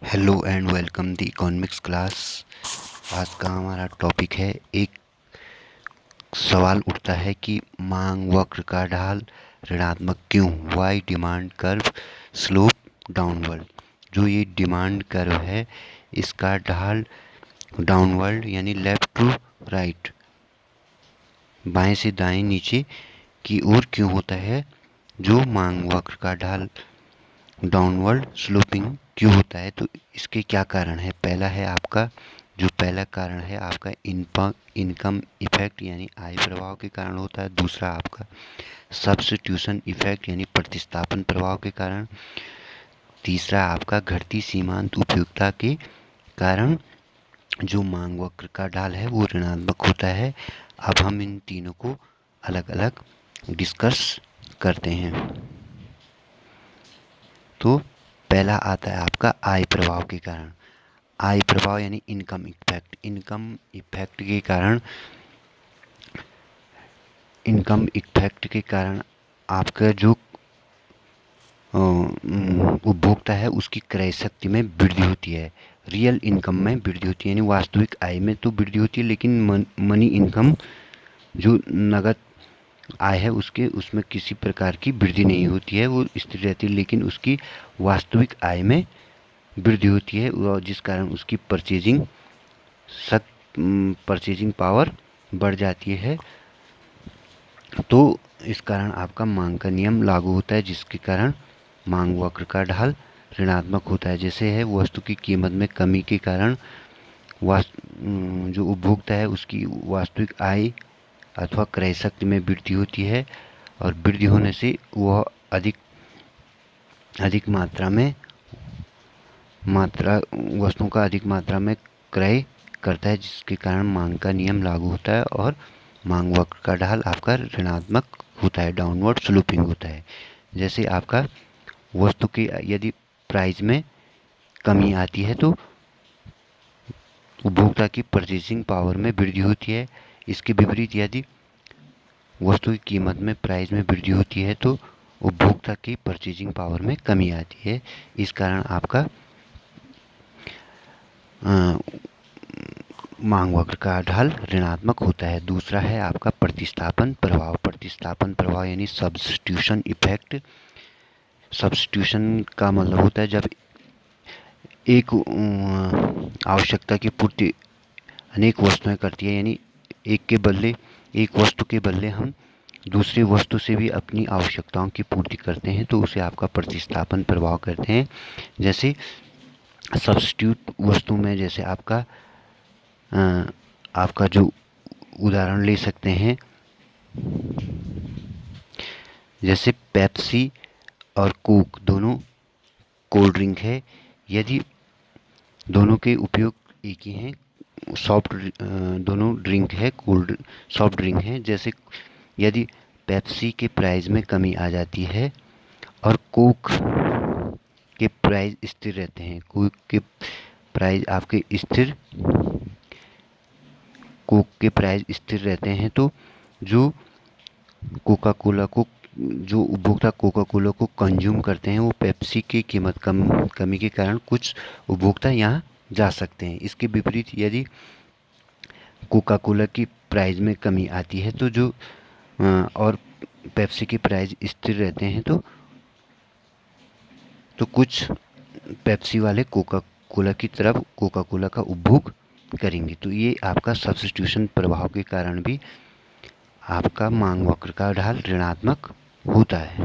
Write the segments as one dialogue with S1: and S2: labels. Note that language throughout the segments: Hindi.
S1: Hello and welcome the economics class. आज का हमारा टॉपिक है, एक सवाल उठता है कि मांग वक्र का ढाल ऋणात्मक क्यों, why demand curve slope downward. जो ये डिमांड कर्व है इसका ढाल डाउनवर्ड यानी लेफ्ट टू राइट, बाएं से दाएं नीचे की ओर क्यों होता है। जो मांग वक्र का ढाल डाउनवर्ड स्लोपिंग क्यों होता है, तो इसके क्या कारण है। पहला कारण है आपका इनकम इफेक्ट यानी आय प्रभाव के कारण होता है। दूसरा आपका सब्स्टिट्यूशन इफेक्ट यानी प्रतिस्थापन प्रभाव के कारण। तीसरा आपका घटती सीमांत उपयोगिता के कारण जो मांग वक्र का ढाल है वो ऋणात्मक होता है। अब हम इन तीनों को अलग अलग डिस्कस करते हैं। तो पहला आता है आपका आय प्रभाव के कारण। आय प्रभाव यानी इनकम इफेक्ट। इनकम इफेक्ट के कारण आपका जो उपभोक्ता है उसकी क्रय शक्ति में वृद्धि होती है। रियल इनकम में वृद्धि होती है यानी वास्तविक आय में तो वृद्धि होती है, लेकिन मनी इनकम जो नगद आय है उसमें किसी प्रकार की वृद्धि नहीं होती है, वो स्थिर रहती है। लेकिन उसकी वास्तविक आय में वृद्धि होती है और जिस कारण उसकी परचेजिंग पावर बढ़ जाती है। तो इस कारण आपका मांग का नियम लागू होता है, जिसके कारण मांग वक्र का ढाल ऋणात्मक होता है। जैसे है वस्तु की कीमत में कमी के कारण जो उपभोक्ता है उसकी वास्तविक आय अथवा क्रय शक्ति में वृद्धि होती है और वृद्धि होने से वह अधिक वस्तुओं का अधिक मात्रा में क्रय करता है, जिसके कारण मांग का नियम लागू होता है और मांग वक्र का ढाल आपका ऋणात्मक होता है, डाउनवर्ड स्लोपिंग होता है। जैसे आपका वस्तु की यदि प्राइस में कमी आती है तो उपभोक्ता की परचेसिंग पावर में वृद्धि होती है। इसके विपरीत यदि वस्तु की कीमत में प्राइस में वृद्धि होती है तो उपभोक्ता की परचेसिंग पावर में कमी आती है। इस कारण आपका मांग वक्र का ढाल ऋणात्मक होता है। दूसरा है आपका प्रतिस्थापन प्रभाव। प्रतिस्थापन प्रभाव यानी सब्स्टिट्यूशन इफेक्ट। सब्स्टिट्यूशन का मतलब होता है जब एक आवश्यकता की पूर्ति अनेक वस्तुएं करती है, यानी एक वस्तु के बदले हम दूसरी वस्तु से भी अपनी आवश्यकताओं की पूर्ति करते हैं, तो उसे आपका प्रतिस्थापन प्रभाव कहते हैं। जैसे सब्स्टिट्यूट वस्तु में जैसे आपका जो उदाहरण ले सकते हैं, जैसे पेप्सी और कोक दोनों कोल्ड ड्रिंक है। यदि दोनों के उपयोग एक ही हैं, दोनों ड्रिंक है कोल्ड सॉफ्ट ड्रिंक है। जैसे यदि पेप्सी के प्राइस में कमी आ जाती है और कोक के प्राइस स्थिर रहते हैं, कोक के प्राइस आपके स्थिर कोक के प्राइस स्थिर रहते हैं, तो जो कोका कोला को जो उपभोक्ता कोका कोला को कंज्यूम करते हैं वो पेप्सी की कीमत कमी के कारण कुछ उपभोक्ता यहाँ जा सकते हैं। इसके विपरीत यदि कोका कोला की प्राइस में कमी आती है तो और पेप्सी की प्राइस स्थिर रहते हैं तो कुछ पेप्सी वाले कोका कोला की तरफ कोका कोला का उपभोग करेंगे। तो ये आपका सब्स्टिट्यूशन प्रभाव के कारण भी आपका मांग वक्र का ढाल ऋणात्मक होता है।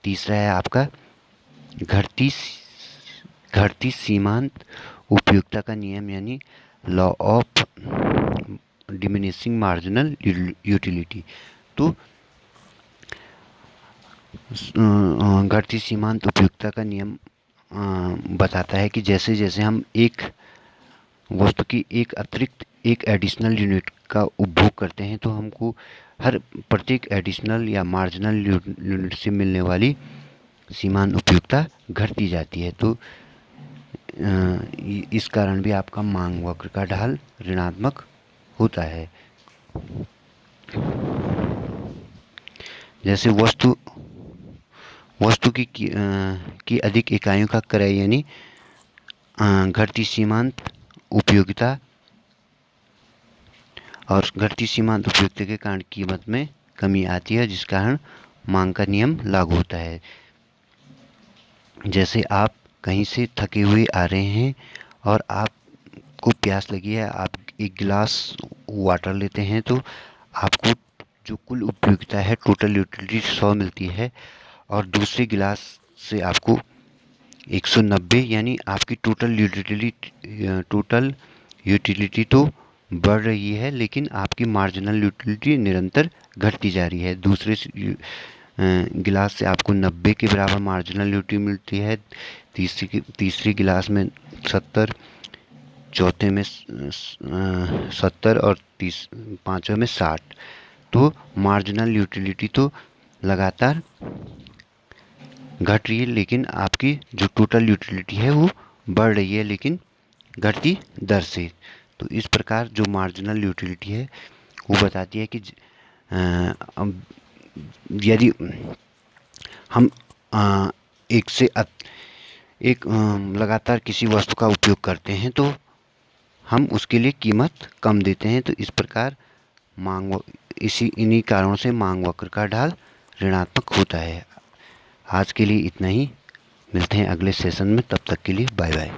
S1: तीसरा है आपका घटती सीमांत उपयोगिता का नियम यानी law of diminishing marginal utility. तो घटती सीमांत उपयोगिता का नियम बताता है कि जैसे जैसे हम एक वस्तु की एक एडिशनल यूनिट का उपभोग करते हैं तो हमको हर प्रत्येक एडिशनल या मार्जिनल यूनिट से मिलने वाली सीमांत उपयोगिता घटती जाती है। तो इस कारण भी आपका मांग वक्र का ढाल ऋणात्मक होता है। जैसे वस्तु की अधिक इकाइयों का क्रय यानी घटती सीमांत उपयोगिता, और घटती सीमांत उपयोगिता के कारण कीमत में कमी आती है, जिस कारण मांग का नियम लागू होता है। जैसे आप कहीं से थके हुए आ रहे हैं और आपको प्यास लगी है, आप एक गिलास वाटर लेते हैं तो आपको जो कुल उपयोगिता है, टोटल यूटिलिटी 100 मिलती है, और दूसरे गिलास से आपको 190, यानी आपकी टोटल यूटिलिटी तो बढ़ रही है, लेकिन आपकी मार्जिनल यूटिलिटी निरंतर घटती जा रही है। दूसरे गिलास से आपको 90 के बराबर मार्जिनल यूटिलिटी मिलती है, तीसरी गिलास में 70, चौथे में 70, और पांचवें में 60। तो मार्जिनल यूटिलिटी तो लगातार घट रही है, लेकिन आपकी जो टोटल यूटिलिटी है वो बढ़ रही है, लेकिन घटती दर से। तो इस प्रकार जो मार्जिनल यूटिलिटी है वो बताती है कि यदि हम एक से एक लगातार किसी वस्तु का उपयोग करते हैं तो हम उसके लिए कीमत कम देते हैं। तो इस प्रकार इन्हीं कारणों से मांग वक्र का ढाल ऋणात्मक होता है। आज के लिए इतना ही, मिलते हैं अगले सेशन में, तब तक के लिए बाय बाय।